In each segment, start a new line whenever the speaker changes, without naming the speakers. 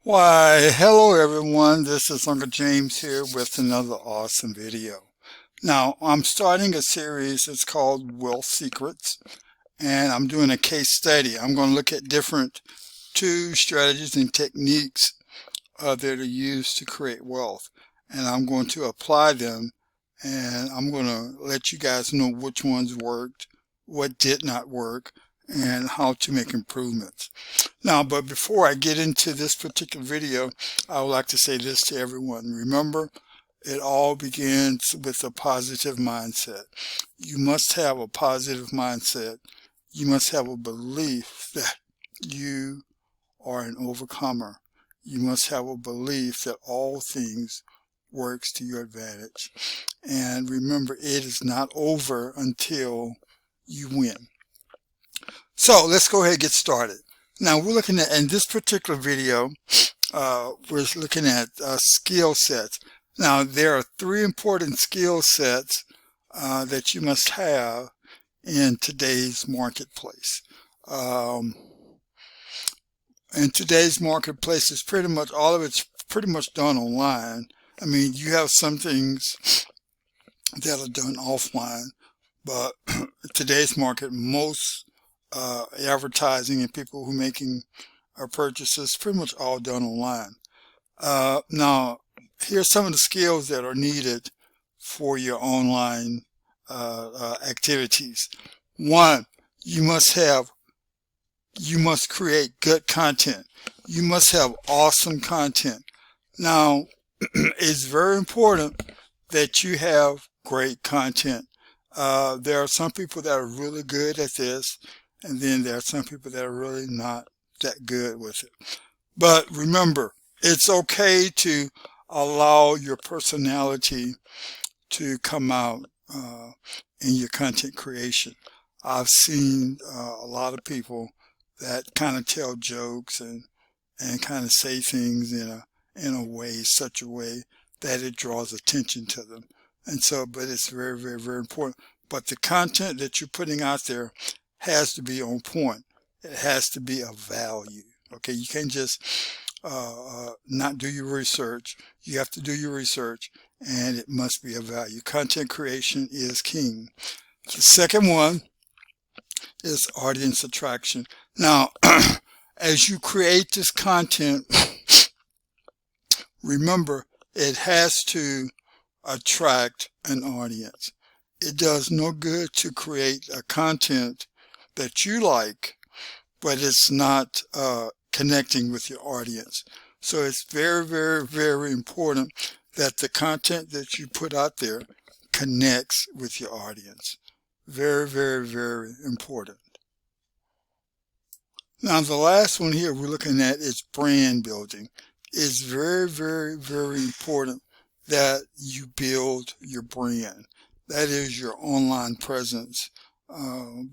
Why, hello everyone. This is Uncle James here with another awesome video. Now, I'm starting a series. It's called Wealth Secrets, and I'm doing a case study. I'm going to look at different tools, strategies, and techniques that are used to create wealth, and I'm going to apply them, and I'm going to let you guys know which ones worked, what did not work, and how to make improvements. Now, but before I get into this particular video, I would like to say this to everyone. Remember, it all begins with a positive mindset. You must have a positive mindset. You must have a belief that you are an overcomer. You must have a belief that all things works to your advantage. And remember, it is not over until you win. So let's go ahead and get started. Now we're looking at, in this particular video, we're looking at skill sets. Now there are three important skill sets that you must have in today's marketplace. In today's marketplace, it's pretty much, all of it's pretty much done online. I mean, you have some things that are done offline, but today's market, most advertising and people who are making purchases, pretty much all done online. Now, here's some of the skills that are needed for your online activities. One, you must create good content. You must have awesome content. Now, it's very important that you have great content. There are some people that are really good at this, and then there are some people that are really not that good with it. But remember, it's okay to allow your personality to come out in your content creation. I've seen a lot of people that kind of tell jokes and kind of say things in a way, such a way that it draws attention to them. And so, but it's very, very, very important. But the content that you're putting out there has to be on point. It has to be of value. Okay, you can't just not do your research. You have to do your research, and it must be of value. Content creation is king. The second one is audience attraction. Now, as you create this content, remember, it has to attract an audience. It does no good to create a content that you like, but it's not connecting with your audience. So it's very, very, very important that the content that you put out there connects with your audience. Very, very, very important. Now, the last one here we're looking at is brand building. It's very, very, very important that you build your brand. That is your online presence.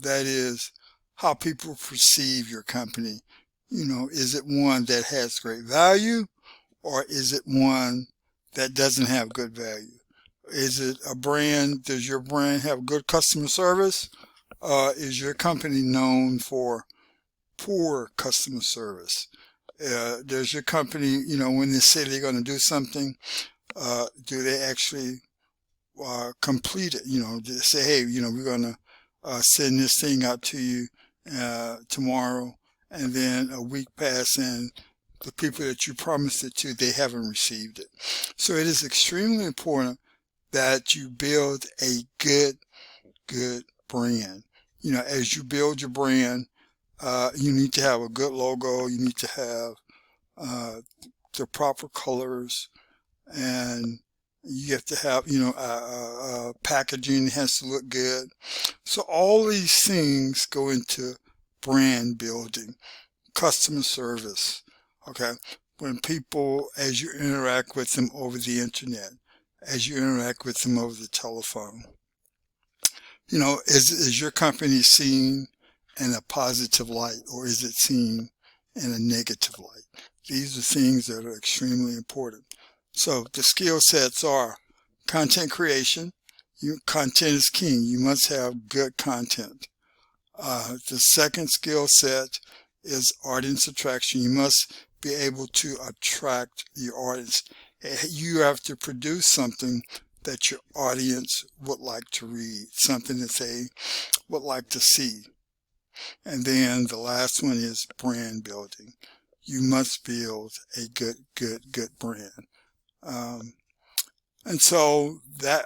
That is how people perceive your company. You know, is it one that has great value, or is it one that doesn't have good value? Is it a brand? Does your brand have good customer service? Is your company known for poor customer service? Does your company, you know, when they say they're going to do something, do they actually complete it? You know, they say, hey, you know, we're going to send this thing out to you tomorrow, and then a week passes and the people that you promised it to, they haven't received it. So it is extremely important that you build a good brand. You know, as you build your brand, you need to have a good logo. You need to have the proper colors, and you have to have, you know, packaging has to look good. So all these things go into brand building. Customer service. Okay, when people, as you interact with them over the internet, as you interact with them over the telephone, you know, is your company seen in a positive light, or is it seen in a negative light? These are things that are extremely important. So the skill sets are content creation. Content is king. You must have good content. The second skill set is audience attraction. You must be able to attract your audience. You have to produce something that your audience would like to read, something that they would like to see. And then the last one is brand building. You must build a good brand. Um, and so that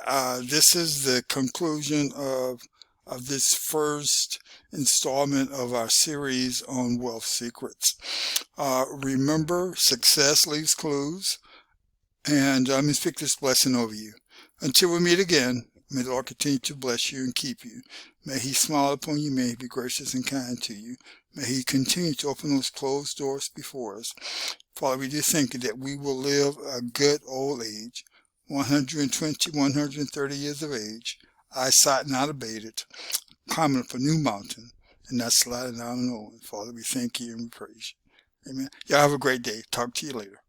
this is the conclusion of this first installment of our series on wealth secrets. Remember, success leaves clues, and let me speak this blessing over you. Until we meet again, may the Lord continue to bless you and keep you. May He smile upon you. May He be gracious and kind to you. May He continue to open those closed doors before us. Father, we do thank you that we will live a good old age, 120, 130 years of age, eyesight not abated, climbing up a new mountain, and not sliding down an old one. Father, we thank you and we praise you. Amen. Y'all have a great day. Talk to you later.